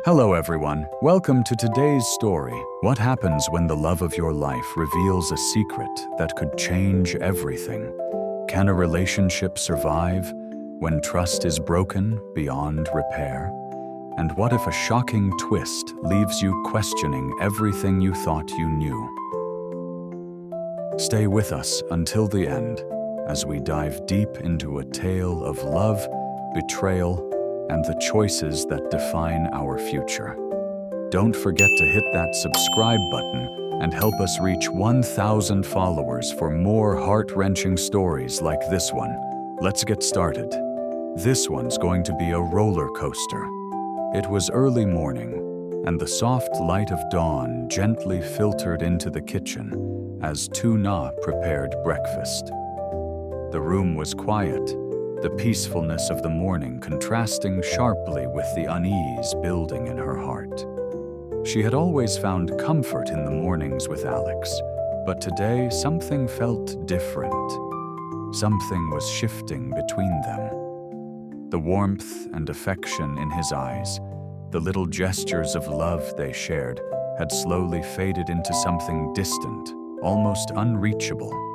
Hello everyone, welcome to today's story. What happens when the love of your life reveals a secret that could change everything? Can a relationship survive when trust is broken beyond repair? And what if a shocking twist leaves you questioning everything you thought you knew? Stay with us until the end as we dive deep into a tale of love, betrayal, and the choices that define our future. Don't forget to hit that subscribe button and help us reach 1,000 followers for more heart-wrenching stories like this one. Let's get started. This one's going to be a roller coaster. It was early morning, and the soft light of dawn gently filtered into the kitchen as Lytuna prepared breakfast. The room was quiet, the peacefulness of the morning contrasting sharply with the unease building in her heart. She had always found comfort in the mornings with Alex, but today something felt different. Something was shifting between them. The warmth and affection in his eyes, the little gestures of love they shared, had slowly faded into something distant, almost unreachable.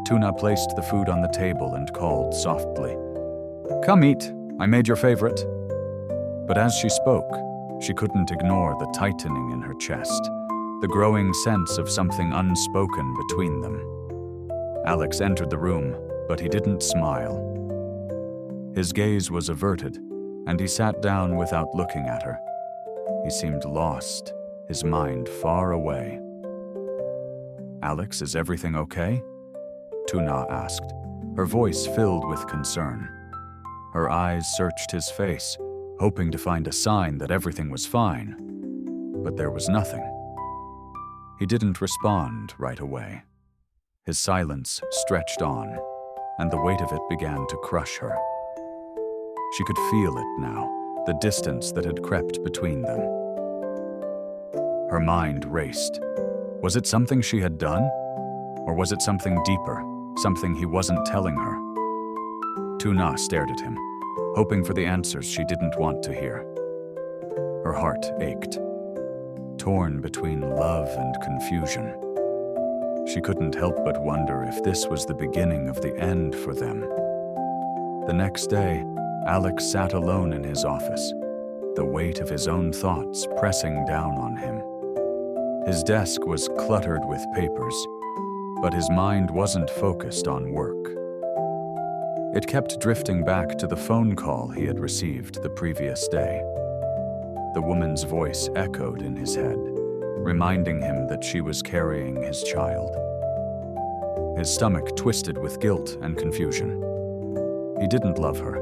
Lytuna placed the food on the table and called softly, "Come eat, I made your favorite." But as she spoke, she couldn't ignore the tightening in her chest, the growing sense of something unspoken between them. Alex entered the room, but he didn't smile. His gaze was averted, and he sat down without looking at her. He seemed lost, his mind far away. "Alex, is everything okay?" Lytuna asked, her voice filled with concern. Her eyes searched his face, hoping to find a sign that everything was fine. But there was nothing. He didn't respond right away. His silence stretched on, and the weight of it began to crush her. She could feel it now, the distance that had crept between them. Her mind raced. Was it something she had done? Or was it something deeper? Something he wasn't telling her? Lytuna stared at him, hoping for the answers she didn't want to hear. Her heart ached, torn between love and confusion. She couldn't help but wonder if this was the beginning of the end for them. The next day, Alex sat alone in his office, the weight of his own thoughts pressing down on him. His desk was cluttered with papers, but his mind wasn't focused on work. It kept drifting back to the phone call he had received the previous day. The woman's voice echoed in his head, reminding him that she was carrying his child. His stomach twisted with guilt and confusion. He didn't love her,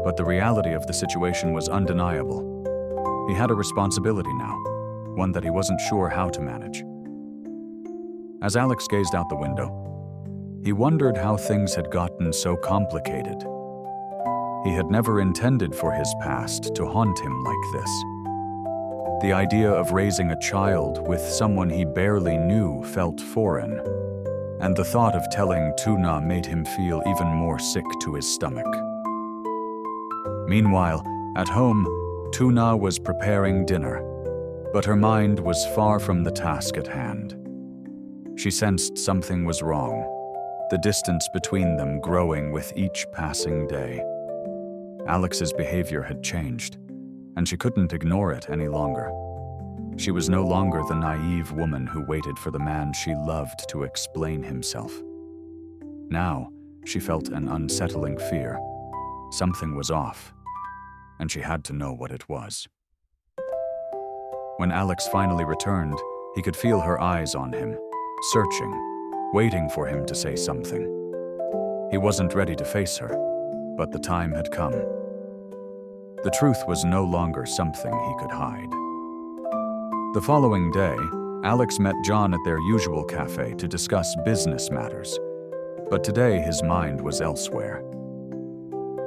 but the reality of the situation was undeniable. He had a responsibility now, one that he wasn't sure how to manage. As Alex gazed out the window, he wondered how things had gotten so complicated. He had never intended for his past to haunt him like this. The idea of raising a child with someone he barely knew felt foreign, and the thought of telling Lytuna made him feel even more sick to his stomach. Meanwhile, at home, Lytuna was preparing dinner, but her mind was far from the task at hand. She sensed something was wrong, the distance between them growing with each passing day. Alex's behavior had changed, and she couldn't ignore it any longer. She was no longer the naive woman who waited for the man she loved to explain himself. Now, she felt an unsettling fear. Something was off, and she had to know what it was. When Alex finally returned, he could feel her eyes on him, searching, waiting for him to say something. He wasn't ready to face her, but the time had come. The truth was no longer something he could hide. The following day, Alex met John at their usual cafe to discuss business matters, but today his mind was elsewhere.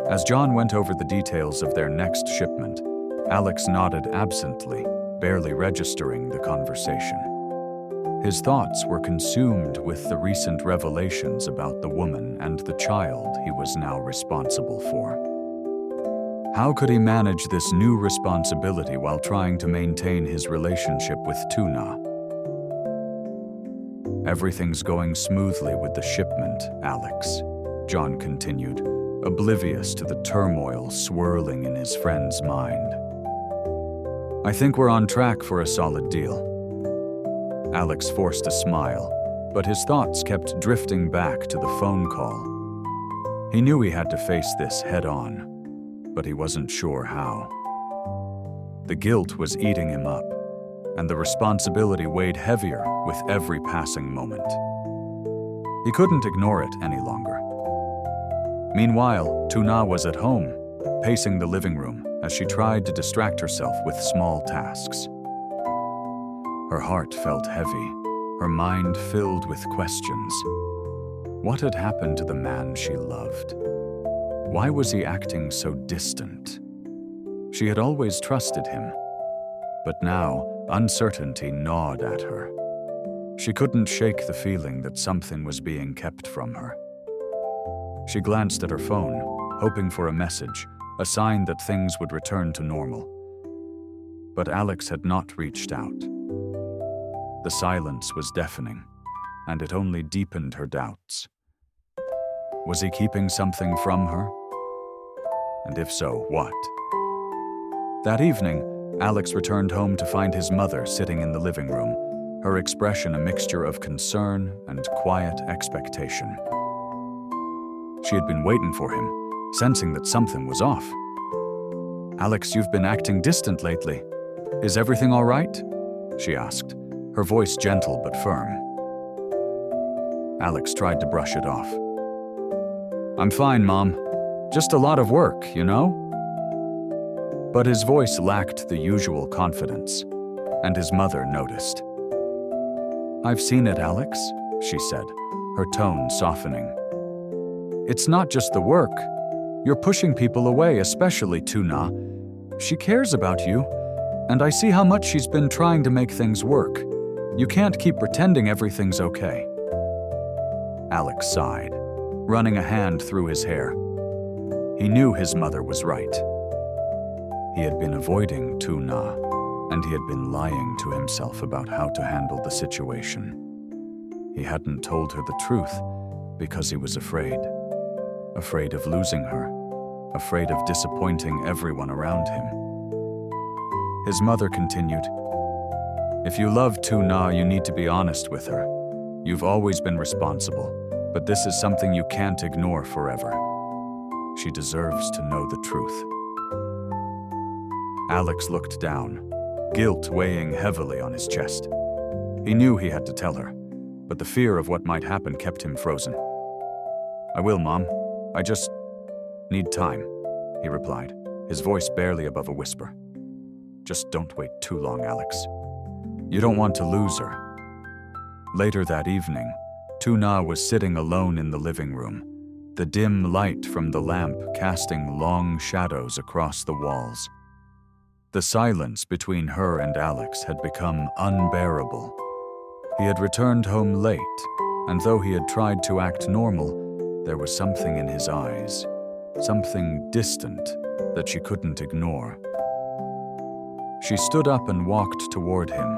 As John went over the details of their next shipment, Alex nodded absently, barely registering the conversation. His thoughts were consumed with the recent revelations about the woman and the child he was now responsible for. How could he manage this new responsibility while trying to maintain his relationship with Tuna? Everything's going smoothly with the shipment, Alex, John continued, oblivious to the turmoil swirling in his friend's mind. I think we're on track for a solid deal. Alex forced a smile, but his thoughts kept drifting back to the phone call. He knew he had to face this head-on, but he wasn't sure how. The guilt was eating him up, and the responsibility weighed heavier with every passing moment. He couldn't ignore it any longer. Meanwhile, Tuna was at home, pacing the living room as she tried to distract herself with small tasks. Her heart felt heavy, her mind filled with questions. What had happened to the man she loved? Why was he acting so distant? She had always trusted him, but now uncertainty gnawed at her. She couldn't shake the feeling that something was being kept from her. She glanced at her phone, hoping for a message, a sign that things would return to normal. But Alex had not reached out. The silence was deafening, and it only deepened her doubts. Was he keeping something from her? And if so, what? That evening, Alex returned home to find his mother sitting in the living room, her expression a mixture of concern and quiet expectation. She had been waiting for him, sensing that something was off. Alex, you've been acting distant lately. Is everything all right? She asked, her voice gentle but firm. Alex tried to brush it off. I'm fine, Mom. Just a lot of work, you know? But his voice lacked the usual confidence, and his mother noticed. I've seen it, Alex, she said, her tone softening. It's not just the work. You're pushing people away, especially Tuna. She cares about you, and I see how much she's been trying to make things work. You can't keep pretending everything's okay. Alex sighed, running a hand through his hair. He knew his mother was right. He had been avoiding Tuna, and he had been lying to himself about how to handle the situation. He hadn't told her the truth because he was afraid. Afraid of losing her, afraid of disappointing everyone around him. His mother continued, If you love Tuna, you need to be honest with her. You've always been responsible, but this is something you can't ignore forever. She deserves to know the truth. Alex looked down, guilt weighing heavily on his chest. He knew he had to tell her, but the fear of what might happen kept him frozen. I will, Mom. I just need time, he replied, his voice barely above a whisper. Just don't wait too long, Alex. You don't want to lose her. Later that evening, Tuna was sitting alone in the living room, the dim light from the lamp casting long shadows across the walls. The silence between her and Alex had become unbearable. He had returned home late, and though he had tried to act normal, there was something in his eyes, something distant that she couldn't ignore. She stood up and walked toward him,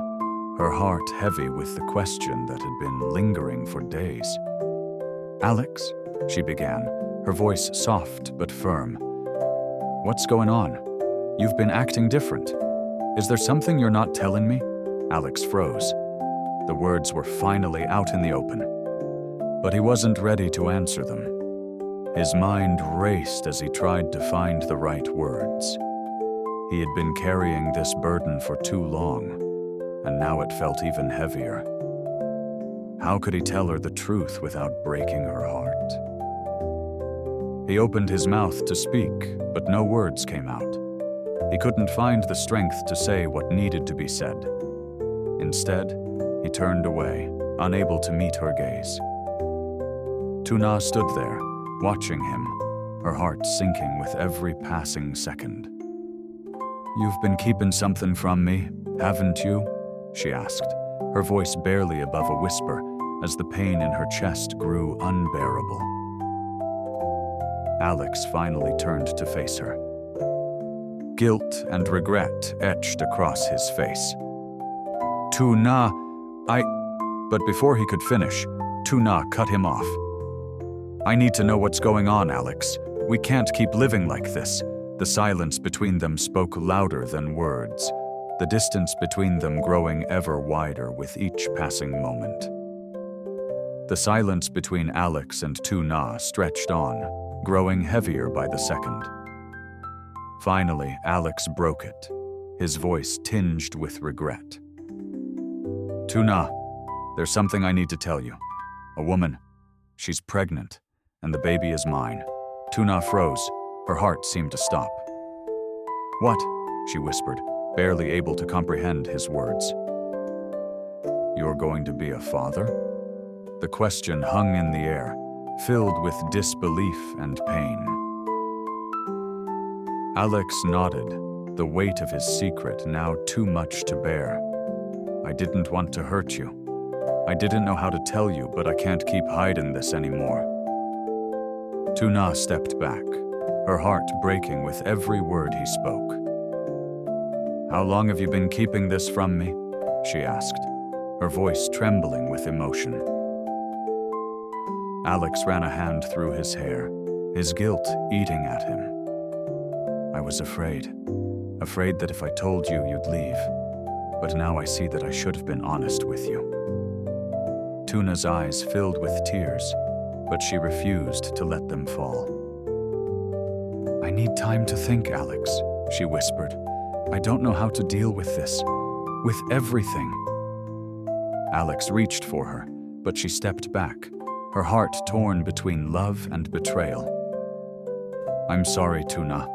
her heart heavy with the question that had been lingering for days. Alex, she began, her voice soft but firm. What's going on? You've been acting different. Is there something you're not telling me? Alex froze. The words were finally out in the open. But he wasn't ready to answer them. His mind raced as he tried to find the right words. He had been carrying this burden for too long, and now it felt even heavier. How could he tell her the truth without breaking her heart? He opened his mouth to speak, but no words came out. He couldn't find the strength to say what needed to be said. Instead, he turned away, unable to meet her gaze. Tuna stood there, watching him, her heart sinking with every passing second. You've been keeping something from me, haven't you? She asked, her voice barely above a whisper as the pain in her chest grew unbearable. Alex finally turned to face her. guilt and regret etched across his face. Tuna, But before he could finish, Tuna cut him off. I need to know what's going on, Alex. We can't keep living like this. The silence between them spoke louder than words, the distance between them growing ever wider with each passing moment. The silence between Alex and Tuna stretched on, growing heavier by the second. Finally, Alex broke it, his voice tinged with regret. Tuna, there's something I need to tell you. A woman. She's pregnant, and the baby is mine. Tuna froze. Her heart seemed to stop. What? She whispered, barely able to comprehend his words. You're going to be a father? The question hung in the air, filled with disbelief and pain. Alex nodded, the weight of his secret now too much to bear. I didn't want to hurt you. I didn't know how to tell you, but I can't keep hiding this anymore. Tuna stepped back, her heart breaking with every word he spoke. How long have you been keeping this from me? She asked, her voice trembling with emotion. Alex ran a hand through his hair, his guilt eating at him. I was afraid that if I told you, you'd leave. But now I see that I should have been honest with you. Tuna's eyes filled with tears, but she refused to let them fall. I need time to think, Alex, she whispered. I don't know how to deal with this, with everything. Alex reached for her, but she stepped back, her heart torn between love and betrayal. I'm sorry, Tuna.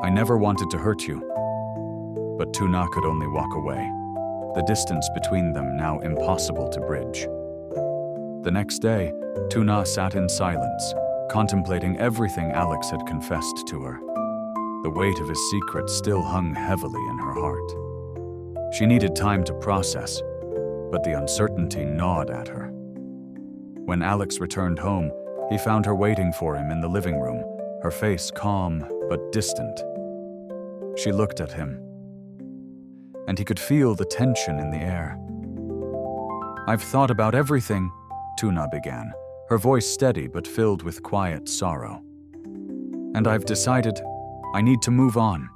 I never wanted to hurt you. But Tuna could only walk away, the distance between them now impossible to bridge. The next day, Tuna sat in silence, contemplating everything Alex had confessed to her. The weight of his secret still hung heavily in her heart. She needed time to process, but the uncertainty gnawed at her. When Alex returned home, he found her waiting for him in the living room, her face calm but distant. She looked at him, and he could feel the tension in the air. I've thought about everything, Tuna began, her voice steady but filled with quiet sorrow. And I've decided I need to move on.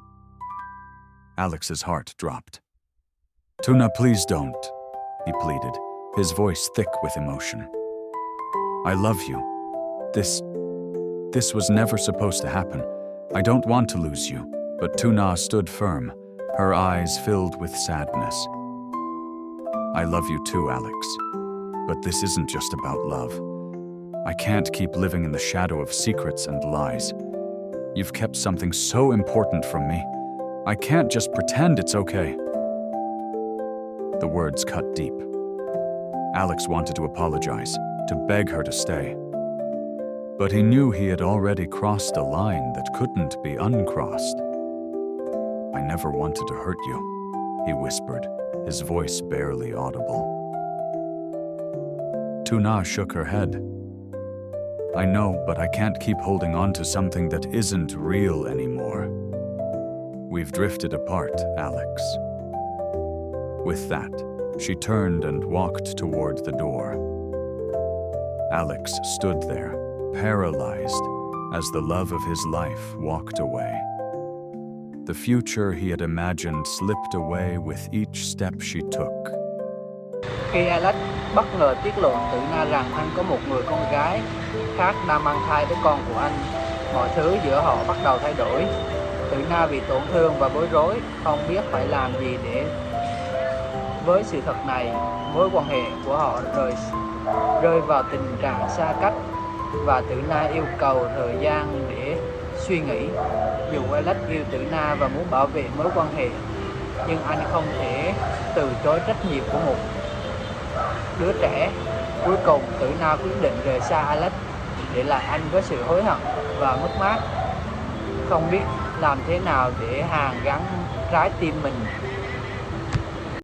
Alex's heart dropped. Tuna, please don't, he pleaded, his voice thick with emotion. I love you. This was never supposed to happen. I don't want to lose you, but Tuna stood firm, her eyes filled with sadness. I love you too, Alex. But this isn't just about love. I can't keep living in the shadow of secrets and lies. You've kept something so important from me. I can't just pretend it's okay. The words cut deep. Alex wanted to apologize, to beg her to stay. But he knew he had already crossed a line that couldn't be uncrossed. I never wanted to hurt you, he whispered, his voice barely audible. Tuna shook her head. I know, but I can't keep holding on to something that isn't real anymore. We've drifted apart, Alex. With that, she turned and walked toward the door. Alex stood there, paralyzed, as the love of his life walked away. The future he had imagined slipped away with each step she took. Khi Alex bất ngờ tiết lộ Tử Na rằng anh có một người con gái khác đang mang thai với con của anh, mọi thứ giữa họ bắt đầu thay đổi. Tử Na vì tổn thương và bối rối, không biết phải làm gì để với sự thật này. Mối quan hệ của họ rơi vào tình trạng xa cách và Tử Na yêu cầu thời gian để suy nghĩ. Dù Alex yêu Tử Na và muốn bảo vệ mối quan hệ, nhưng anh không thể từ chối trách nhiệm của một đứa trẻ. Cuối cùng, Tử Na quyết định rời xa Alex, để lại anh với sự hối hận và mất mát, không biết làm thế nào để hàn gắn trái tim mình